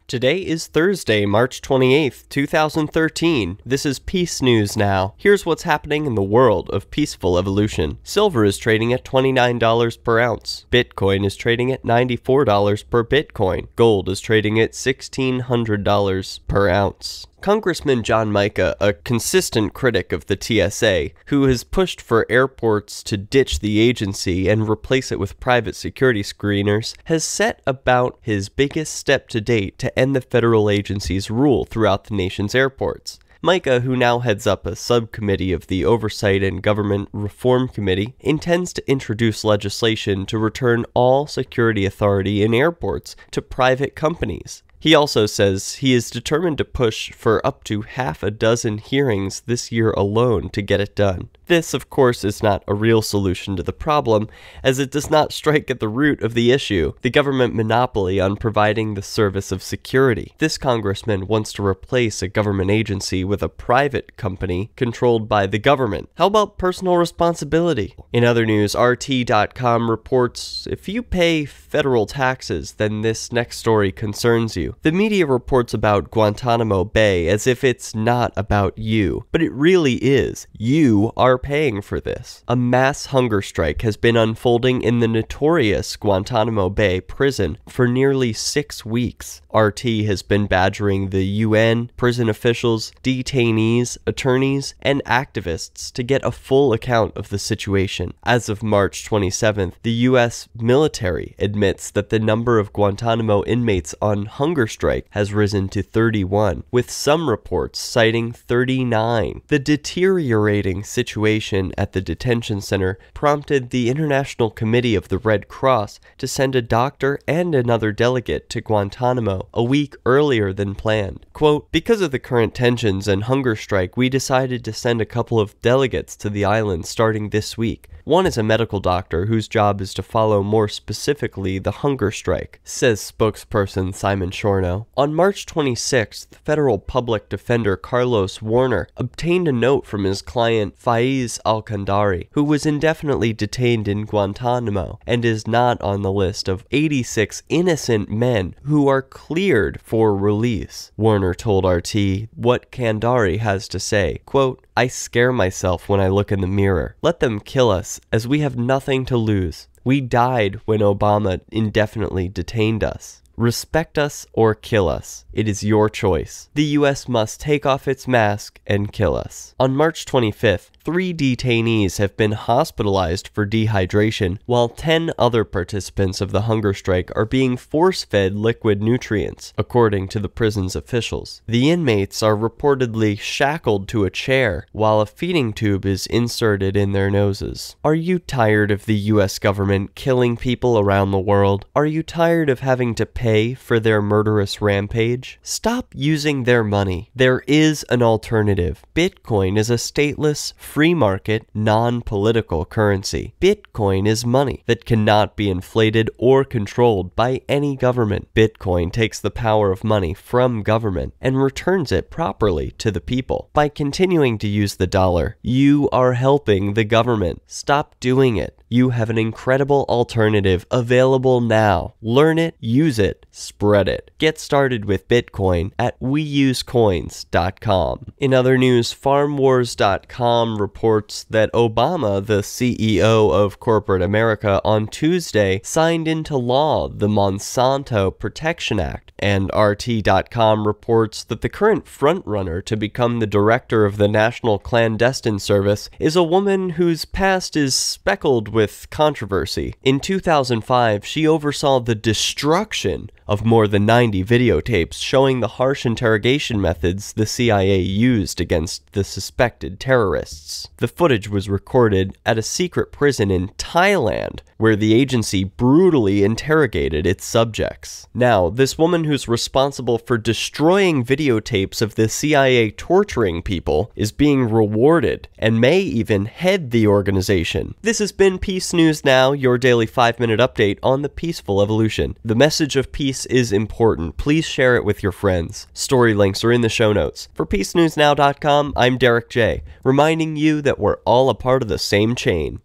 Today is Thursday, March 28th, 2013. This is Peace News Now. Here's what's happening in the world of peaceful evolution. Silver is trading at $29 per ounce. Bitcoin is trading at $94 per Bitcoin. Gold is trading at $1,600 per ounce. Congressman John Mica, a consistent critic of the TSA, who has pushed for airports to ditch the agency and replace it with private security screeners, has set about his biggest step to date to end the federal agency's rule throughout the nation's airports. Mica, who now heads up a subcommittee of the Oversight and Government Reform Committee, intends to introduce legislation to return all security authority in airports to private companies. He also says he is determined to push for up to half a dozen hearings this year alone to get it done. This, of course, is not a real solution to the problem, as it does not strike at the root of the issue, the government monopoly on providing the service of security. This congressman wants to replace a government agency with a private company controlled by the government. How about personal responsibility? In other news, RT.com reports, if you pay federal taxes, then this next story concerns you. The media reports about Guantanamo Bay as if it's not about you, but it really is. You are paying for this. A mass hunger strike has been unfolding in the notorious Guantanamo Bay prison for nearly 6 weeks. RT has been badgering the UN, prison officials, detainees, attorneys, and activists to get a full account of the situation. As of March 27th, the US military admits that the number of Guantanamo inmates on hunger strike has risen to 31, with some reports citing 39. The deteriorating situation at the detention center prompted the International Committee of the Red Cross to send a doctor and another delegate to Guantanamo a week earlier than planned. Quote, "Because of the current tensions and hunger strike, we decided to send a couple of delegates to the island starting this week. One is a medical doctor whose job is to follow more specifically the hunger strike," says spokesperson Simon Shorno. On March 26th, federal public defender Carlos Warner obtained a note from his client Faiz Al-Kandari, who was indefinitely detained in Guantanamo and is not on the list of 86 innocent men who are cleared for release. Warner told RT what Kandari has to say, quote, "I scare myself when I look in the mirror. Let them kill us, as we have nothing to lose. We died when Obama indefinitely detained us. Respect us or kill us. It is your choice. The US must take off its mask and kill us." On March 25th, 3 detainees have been hospitalized for dehydration, while 10 other participants of the hunger strike are being force-fed liquid nutrients, according to the prison's officials. The inmates are reportedly shackled to a chair, while a feeding tube is inserted in their noses. Are you tired of the US government killing people around the world? Are you tired of having to pay for their murderous rampage? Stop using their money. There is an alternative. Bitcoin is a stateless, free market, non-political currency. Bitcoin is money that cannot be inflated or controlled by any government. Bitcoin takes the power of money from government and returns it properly to the people. By continuing to use the dollar, you are helping the government. Stop doing it. You have an incredible alternative available now. Learn it, use it, spread it. Get started with Bitcoin at weusecoins.com. In other news, FarmWars.com reports that Obama, the CEO of corporate America, on Tuesday signed into law the Monsanto Protection Act, and RT.com reports that the current frontrunner to become the director of the National Clandestine Service is a woman whose past is speckled with controversy. In 2005, she oversaw the destruction of more than 90 videotapes showing the harsh interrogation methods the CIA used against the suspected terrorists. The footage was recorded at a secret prison in Thailand, where the agency brutally interrogated its subjects. Now, this woman who's responsible for destroying videotapes of the CIA torturing people is being rewarded and may even head the organization. This has been Peace News Now, your daily 5-minute update on the peaceful evolution. The message of peace is important. Please share it with your friends. Story links are in the show notes. For peacenewsnow.com, I'm Derek J, reminding you that we're all a part of the same chain.